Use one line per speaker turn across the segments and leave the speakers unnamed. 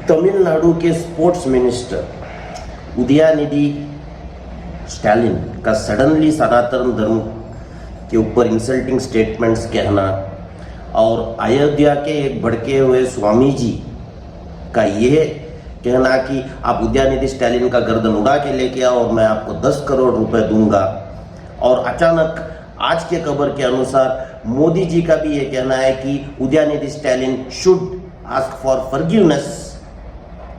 तमिलनाडु के sports minister Udhayanidhi Stalin का suddenly सनातन धर्म के ऊपर इंसल्टिंग स्टेटमेंट्स कहना और अयोध्या के एक भड़के हुए स्वामी जी का ये कहना कि आप उदयनिधि स्टैलिन का गर्दन उड़ा के लेके आओ और मैं आपको 10 करोड़ रुपए दूंगा, और अचानक आज के खबर के अनुसार मोदी जी का भी ये कहना है कि Udhayanidhi Stalin should ask for forgiveness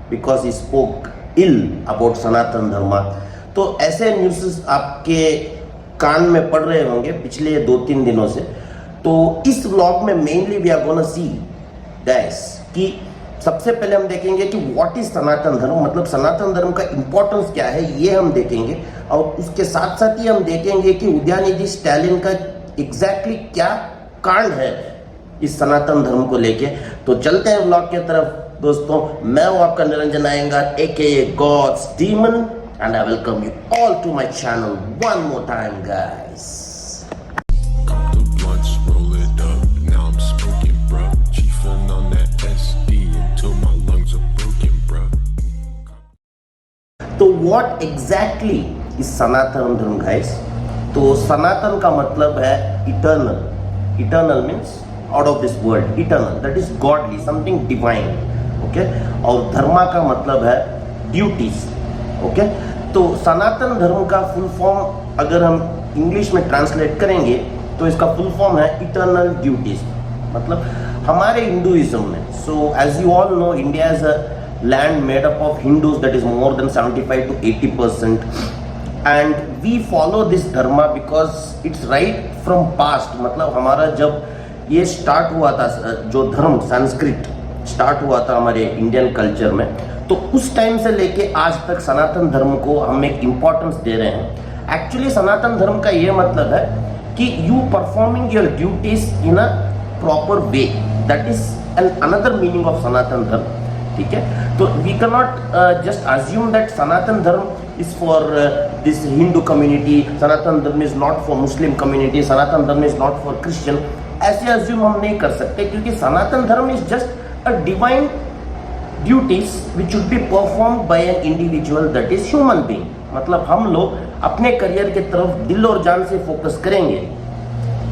because he spoke ill about Sanatan Dharma. तो ऐसे न्यूज़ आपके कान में पड़ रहे होंगे पिछले 2-3 दिनों से। तो इस व्लॉग में mainly we are gonna see guys कि सबसे पहले हम देखेंगे कि व्हाट इज सनातन धर्म, मतलब सनातन धर्म का इंपॉर्टेंस क्या है ये हम देखेंगे, और उसके साथ साथ ही हम देखेंगे कि उदयनिधि स्टैलिन का एग्जैक्टली क्या कांड है इस सनातन धर्म को लेके। तो चलते हैं व्लॉग की तरफ दोस्तों। मैं हूं आपका Niranjan Iyengar aka God's Demon and I welcome you all to my channel one more time guys. तो what exactly is Sanatan Dharma guys? तो सनातन का मतलब है eternal. Eternal means out of this world, eternal that is godly, something divine, okay. और धर्मा का मतलब है duties, okay. तो सनातन धर्म का फुल फॉर्म अगर हम इंग्लिश में ट्रांसलेट करेंगे तो इसका फुल फॉर्म है इटर्नल ड्यूटीज। मतलब हमारे हिंदुइज्म में, so as you all know, India is a land made up of Hindus, that is more than 75 to 80%, and we follow this dharma because it's right from past। मतलब हमारा जब ये start हुआ था, जो धर्म संस्कृत स्टार्ट हुआ था हमारे इंडियन कल्चर में, तो उस टाइम से लेके आज तक सनातन धर्म को हम एक इम्पोर्टेंस दे रहे हैं। एक्चुअली सनातन धर्म का ये मतलब है कि you performing your duties in a proper way, that is another meaning of Sanatan Dharma, ठीक है। तो we can not just assume that Sanatan Dharma is for this Hindu community, Sanatan Dharma is not for Muslim community, Sanatan Dharma is not for Christian. ऐसे assume हम नहीं कर सकते, क्योंकि Sanatan Dharma is just a divine duties which should be performed by an individual that is human being. मतलब हम लोग अपने करियर की तरफ दिल और जान से फोकस करेंगे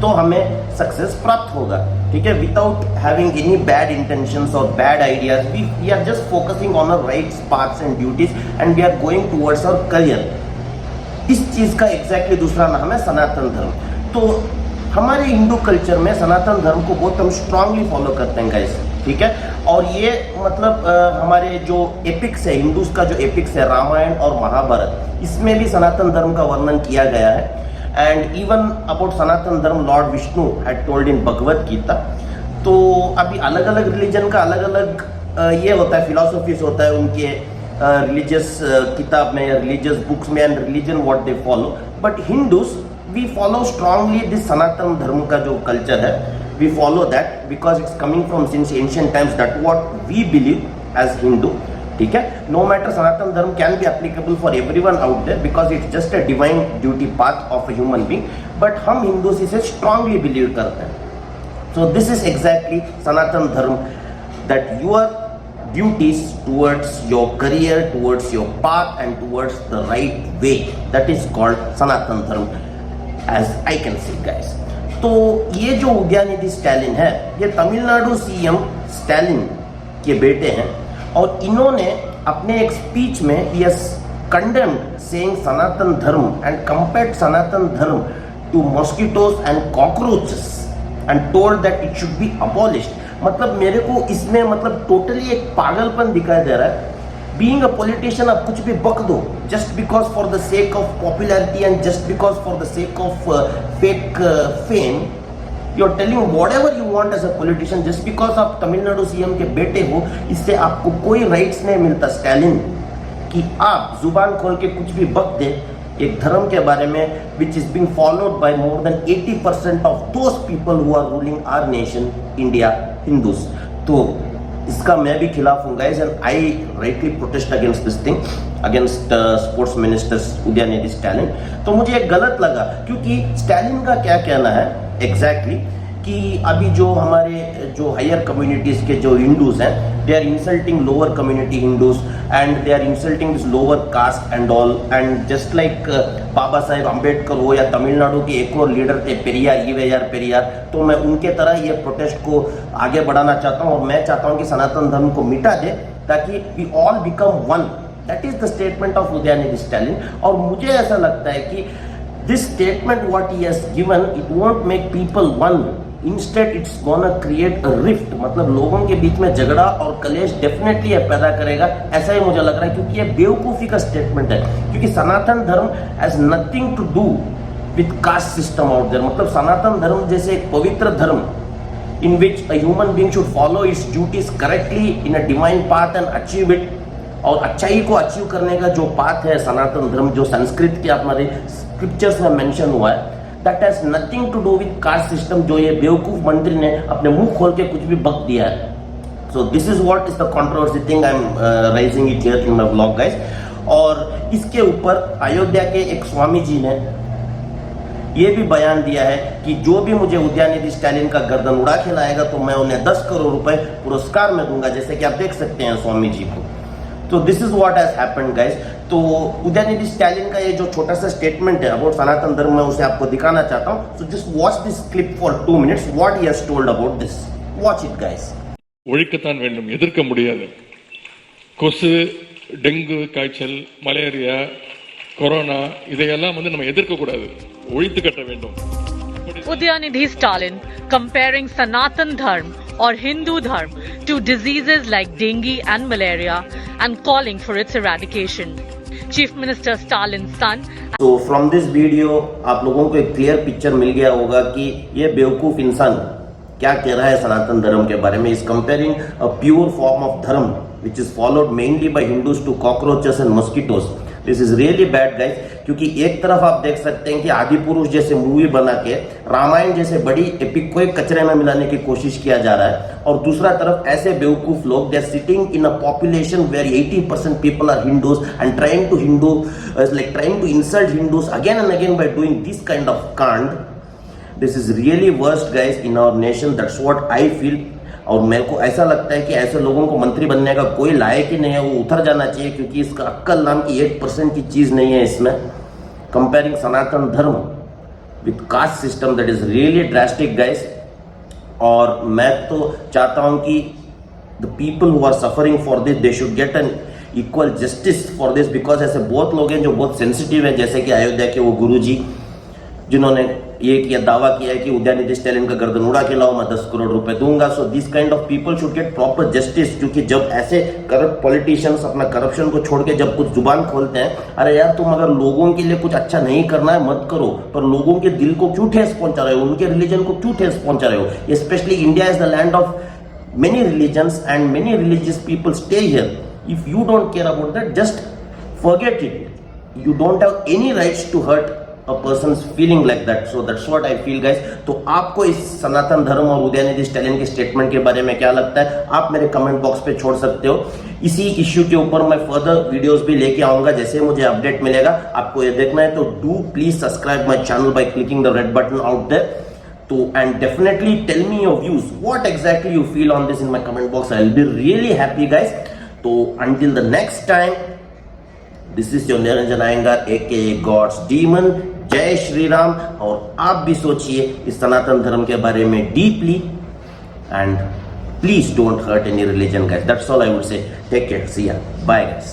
तो हमें सक्सेस प्राप्त होगा, ठीक है, without having any bad intentions और bad ideas. We are just focusing on our rights, paths and duties and we are going towards our career. इस चीज का एग्जैक्टली दूसरा नाम है सनातन धर्म। तो हमारे हिंदू कल्चर में सनातन धर्म को बहुत हम स्ट्रांगली फॉलो करते हैं गाइस, ठीक है। और ये मतलब हमारे जो एपिक्स है, हिंदूज का जो एपिक्स है रामायण और महाभारत, इसमें भी सनातन धर्म का वर्णन किया गया है। And even about Sanatan Dharma lord Vishnu had told in Bhagavad Gita. तो अभी अलग अलग रिलीजन का अलग अलग ये होता है, फिलोसफीज होता है उनके रिलीजियस किताब में, रिलीजियस बुक्स में, and religion what they follow. But Hindus we follow strongly this Sanatan Dharma का जो कल्चर है, we follow that because it's coming from since ancient times, that what we believe as Hindu, ठीक है। No matter, Sanatan Dharma can be applicable for everyone out there because it's just a divine duty path of a human being, but हम हिंदूज इसे strongly believe करते हैं। So this is exactly Sanatan Dharma, that your duties towards your career, towards your path and towards the right way, that is called Sanatan Dharma as I can see guys. तो ये जो Udhayanidhi Stalin है, ये Tamil Nadu CM Stalin के बेटे हैं, और इन्होंने अपने एक स्पीच में यस कंडेम्ड सेइंग सनातन धर्म and compared Sanatan Dharma to mosquitoes and cockroaches and told that it should be abolished. मतलब मेरे को इसमें मतलब टोटली एक पागलपन दिखाई दे रहा है। बीइंग अ पॉलिटिशियन आप कुछ भी बक दो just because for the sake of popularity and just because for the sake of fake fame, you are telling whatever you want as a politician just because आप Tamil Nadu CM के बेटे हो। इससे आपको कोई राइट्स नहीं मिलता स्टैलिन कि आप जुबान खोल के कुछ भी बक दे एक धर्म के बारे में which is being followed by more than 80% of those people who are ruling our nation India, Hindus. तो इसका मैं भी खिलाफ हूँ guys, and I rightly protest against this thing, against sports minister Udhayanidhi Stalin. तो मुझे एक गलत लगा, क्योंकि स्टैलिन का क्या कहना है एग्जैक्टली कि अभी जो हमारे जो हायर कम्युनिटीज़ के जो हिंदूज हैं, they are insulting lower community Hindus and they are insulting this lower caste and all, and just like Baba Saheb Ambedkar हो या तमिलनाडु के एक और लीडर थे पेरियार, ईवेआर पेरियार, तो मैं उनके तरह ये प्रोटेस्ट को आगे बढ़ाना चाहता हूँ और मैं चाहता हूँ कि सनातन धर्म को मिटा दे ताकि we all become one. That is the statement of Udhayanidhi Stalin. और मुझे ऐसा लगता है कि this statement what he has given, it won't make people one, instead it's gonna create a rift, मतलब लोगों के बीच में झगड़ा और कलेश डेफिनेटली पैदा करेगा, ऐसा ही मुझे लग रहा है, क्योंकि ये बेवकूफ़ी का स्टेटमेंट है। क्योंकि Sanatan Dharma has nothing to do with caste system out there, मतलब सनातन धर्म जैसे एक पवित्र धर्म in which a human being should follow its duties correctly in a divine path and achieve it, और अच्छाई को अचीव करने का जो पाथ है सनातन धर्म, जो संस्कृत के हमारे स्क्रिप्चर्स में मेंशन हुआ है, that has nothing to do with caste system, जो ये बेवकूफ मंत्री ने अपने मुंह खोल के कुछ भी बक दिया है। सो this is what is the controversy thing, I am rising it here in my blog guys. और इसके ऊपर अयोध्या के एक स्वामी जी ने ये भी बयान दिया है कि जो भी मुझे उदयनिधि स्टालिन का गर्दन उड़ा के लाएगा तो मैं उन्हें 10 करोड़ रुपए पुरस्कार में दूंगा, जैसे कि आप देख सकते हैं स्वामी जी को। तो this is what has happened guys. तो उदयनिधि स्टालिन का ये जो छोटा सा स्टेटमेंट है अबाउट सनातन धर्म, मैं उसे आपको दिखाना चाहता हूं। So just watch this clip for 2 minutes what he has told about this. Watch it guys.
ஒழிக்கத்தான் வேண்டும், எதிர்க்க முடியாது. கொசு, டெங்கு காய்ச்சல், மலேரியா, கொரோனா இதையெல்லாம் நம்ம எதிர்க்க கூடாது, ஒழித்து கட்ட வேண்டும்.
Udayanidhi Stalin comparing Sanatan Dharma or Hindu Dharma to diseases like dengue and malaria and calling for its eradication. Chief Minister Stalin's son.
So from this video आप लोगों को एक क्लियर पिक्चर मिल गया होगा कि ये बेवकूफ इंसान क्या कह रहा है सनातन धर्म के बारे में। Is comparing a pure form of dharma which is followed mainly by Hindus to cockroaches and mosquitoes. This is really bad guys, क्योंकि एक तरफ आप देख सकते हैं कि आदि पुरुष जैसे मूवी बना के रामायण जैसे बड़ी एपिक को एक कचरे में मिलाने की कोशिश किया जा रहा है, और दूसरा तरफ ऐसे बेवकूफ लोग, they are sitting in a population where 80% people are Hindus and trying to insult Hindus again and again by doing this kind of कांड। This is really worst guys in our nation, that's what I feel. और मेरे को ऐसा लगता है कि ऐसे लोगों को मंत्री बनने का कोई लायक ही नहीं है, वो उतर जाना चाहिए, क्योंकि इसका अक्कल नाम की 1% की चीज नहीं है इसमें। Comparing Sanatan Dharma with caste system, that is really drastic guys. और मैं तो चाहता हूं कि the people who are suffering for this, they should get an equal justice for this, because ऐसे बहुत लोग हैं जो बहुत सेंसिटिव हैं, जैसे कि अयोध्या के वो गुरुजी जिन्होंने ये किया दावा किया है कि उदयनिधि स्टालिन का गर्दन उड़ा के लाओ, मैं 10 करोड़ रुपए दूंगा। So this kind of people should get proper justice, क्योंकि जब ऐसे करप्ट पॉलिटिशियंस अपना करप्शन को छोड़ के जब कुछ जुबान खोलते हैं, अरे यार तुम अगर लोगों के लिए कुछ अच्छा नहीं करना है मत करो, पर लोगों के दिल को क्यों ठेस पहुंचा रहे हो, उनके रिलीजन को क्यों ठेस पहुंचा रहे हो। Specially India is the land of many religions and many religious people stay here. If you don't care about that, just forget it, you don't have any rights to hurt a person's feeling like that. So that's what I feel guys. तो आपको इस सनातन धर्म और उदयनिधि स्टालिन के statement के बारे में क्या लगता है, आप मेरे कमेंट बॉक्स पे छोड़ सकते हो। इसी इश्यू के ऊपर मैं फर्दर वीडियोस भी लेके आऊंगा, जैसे मुझे अपडेट मिलेगा। आपको ये देखना है तो do please subscribe my channel by clicking the red button out there. तो and definitely tell me your views, what exactly you feel on this in my comment box. I will be really happy guys. तो until the next time, this is your Niranjan Iyengar aka God's Demon. जय श्री राम। और आप भी सोचिए इस सनातन धर्म के बारे में deeply, and please don't hurt any religion guys. That's all I would say. Take care, see ya, bye guys.